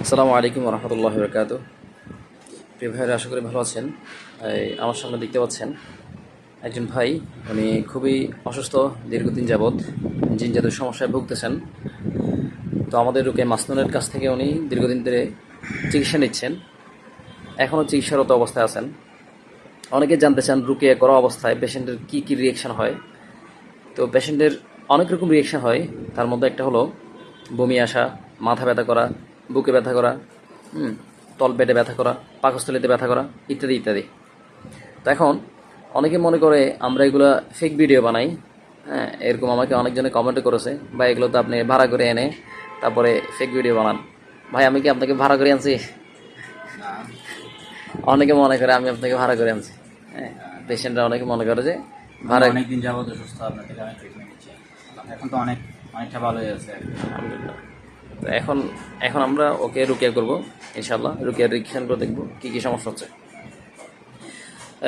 আসসালামু আলাইকুম রহমতুল্লাহ বরকাত। প্রিয় ভাইয়েরা, আশা করি ভালো আছেন। আমার সামনে দেখতে পাচ্ছেন একজন ভাই, উনি খুবই অসুস্থ, দীর্ঘদিন যাবৎ জিন জাদুর সমস্যায় ভুগতেছেন। তো আমাদের রুকে মাসনুনের কাছ থেকে উনি দীর্ঘদিন ধরে চিকিৎসা নিচ্ছেন, এখনও চিকিৎসারত অবস্থায় আছেন। অনেকে জানতে চান রুকিয়া করা অবস্থায় পেশেন্টের কী কী রিয়েকশান হয়। তো পেশেন্টের অনেক রকম রিয়েকশান হয়, তার মধ্যে একটা হলো বমি আসা, মাথা ব্যথা করা, বুকে ব্যথা করা, তলপেটে ব্যথা করা, পাকস্থলীতে ব্যথা করা, ইত্যাদি ইত্যাদি। তো এখন অনেকে মনে করে আমরা এগুলো ফেক ভিডিও বানাই। হ্যাঁ, এরকম আমাকে অনেকজনে কমেন্ট করেছে, বা এগুলো তো আপনি ভাড়া করে এনে তারপরে ফেক ভিডিও বানান। ভাই, আমি কি আপনাকে ভাড়া করে আনছি? অনেকে মনে করে আমি আপনাকে ভাড়া করে আনছি। হ্যাঁ, পেশেন্টরা অনেকে মনে করে যে ভাড়া। অনেকদিন যাবত অসুস্থ, আপনার থেকে আমি ট্রিটমেন্ট নিচ্ছি, এখন তো অনেকটা ভালো হয়ে আছে। আলহামদুলিল্লাহ। তো এখন আমরা ওকে রুকিয়া করবো ইনশাআল্লাহ। রুকিয়ার রিকশানগুলো দেখবো কী কী সমস্যা হচ্ছে।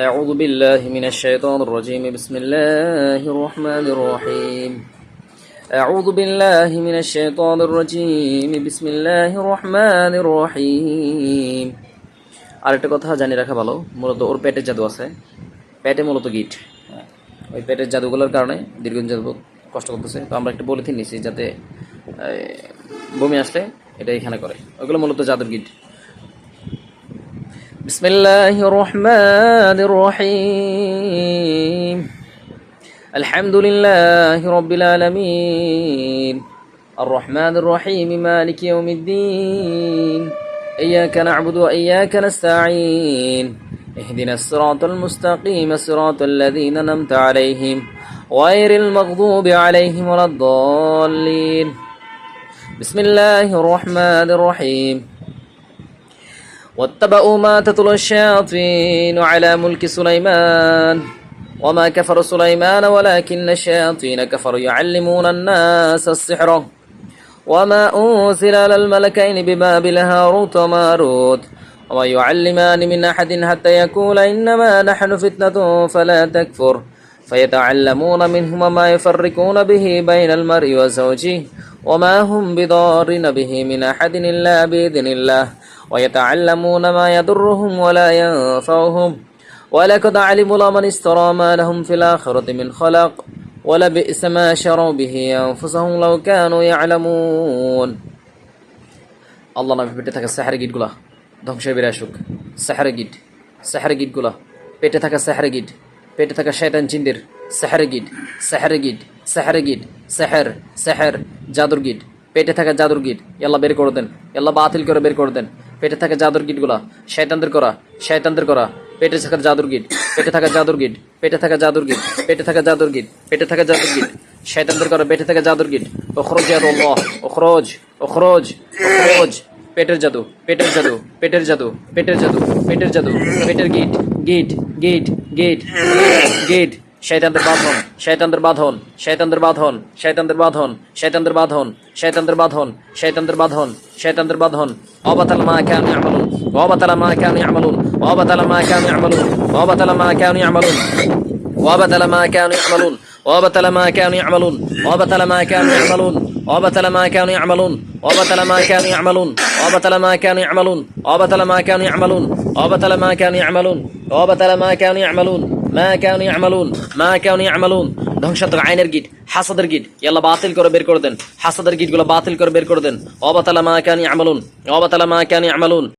أعوذ بالله من الشيطان الرجيم بسم الله الرحمن الرحيم أعوذ بالله من الشيطان الرجيم بسم الله الرحمن الرحيم। আরেকটা কথা জানি রাখা ভালো, মূলত ওর পেটের জাদু আছে, পেটে মূলত গিট। ওই পেটের জাদুগুলোর কারণে দীর্ঘদিন যাবত কষ্ট করতেছে। তো আমরা একটা পলিথিন নিছি যাতে বমি আসলে এটা এখানে করে, ওইগুলো মূলত জাদুর গিট। বিসমিল্লাহির রহমানির রহিম আলহামদুলিল্লাহি রাব্বিল আলামিন আর রহমানির রহিম মালিকি ইয়াউমিদ্দিন ইয়্যাকা না'বুদু ওয়া ইয়্যাকা নাস্তাঈন ইহদিনাস সিরাতাল মুস্তাকিম সিরাতাল লাযীনা আন'আমতা আলাইহিম গায়রিল মাগদুবি আলাইহিম ওয়ালাদ-দাল্লিন। বিসমিল্লাহির রহমানির রহিম واتبعوا ما تتلو الشياطين على ملك سليمان وما كفر سليمان ولكن الشياطين كفروا يعلمون الناس السحر وما أنزل على الملكين ببابل هاروت وماروت وما يعلمان من أحد حتى يقول إنما نحن فتنة فلا تكفر فيتعلمون منهما ما يفرقون به بين المرء وزوجه وما هم بضارين به من أحد إلا بإذن الله ويتعلمون ما يضرهم ولا ينفعهم ولقد علموا لمن اشترى ما لهم في الآخرة من خلاق ولبئس ما شروا به أنفسهم لو كانوا يعلمون। আল্লাহ নামে পেটে থাকা সাহারে গিটগুলা ধ্বংসের বিরাসুক। সাহারে গিটগুলা পেটে থাকা সাহারে গিট, পেটে থাকা শয়তান জিনদের সাহারে গিট, সাহার জাদুর গিট, পেটে থাকা জাদুর গিট আল্লাহ বের করে দেন, আল্লাহ বাতিল করে বের করে দেন। পেটে থাকা জাদুর গিটগুলা শয়তানদের করা পেটে থাকা জাদুর গিট, পেটে থাকা জাদুর গিট, শয়তানদের করা পেটে থাকা জাদুর গিট। উখরুজ ইয়া আল্লাহ, উখরুজ। পেটের জাদু, পেটের গিট, শয়তানদের বাঁধন। অবাতাল মা কানু ইয়ামালুন ওয়াবাতাল মা কানু ইয়ামালুন ওয়াবাতাল মা কানু ইয়ামালুন ওয়াবাতাল মা কানু ইয়ামালুন ওয়াবাতাল মা কানু ইয়ামালুন ওয়াবাতাল মা কানু ইয়ামালুন ওয়াবাতাল মা কানু ইয়ামালুন ওয়াবাতাল মা কানু ইয়ামালুন ওয়াবাতাল মা কানু ইয়ামালুন ওয়াবাতাল মা কানু ইয়ামালুন ওয়াবাতাল মা কানু ইয়ামালুন ওয়াবাতাল মা কানু ইয়ামালুন ওয়াবাতাল মা কানু ইয়ামালুন মা কানু ইয়ামালুন। ধ্বংসাত্মক আইনের গিট, হাসাদের গিট আল্লাহ বাতিল করে বের করে দেন, হাসাদের গিটগুলো বাতিল করে বের করে দেন। ওয়াবাতাল মা কানু ইয়ামালুন ওয়াবাতাল মা কানু ইয়ামালুন।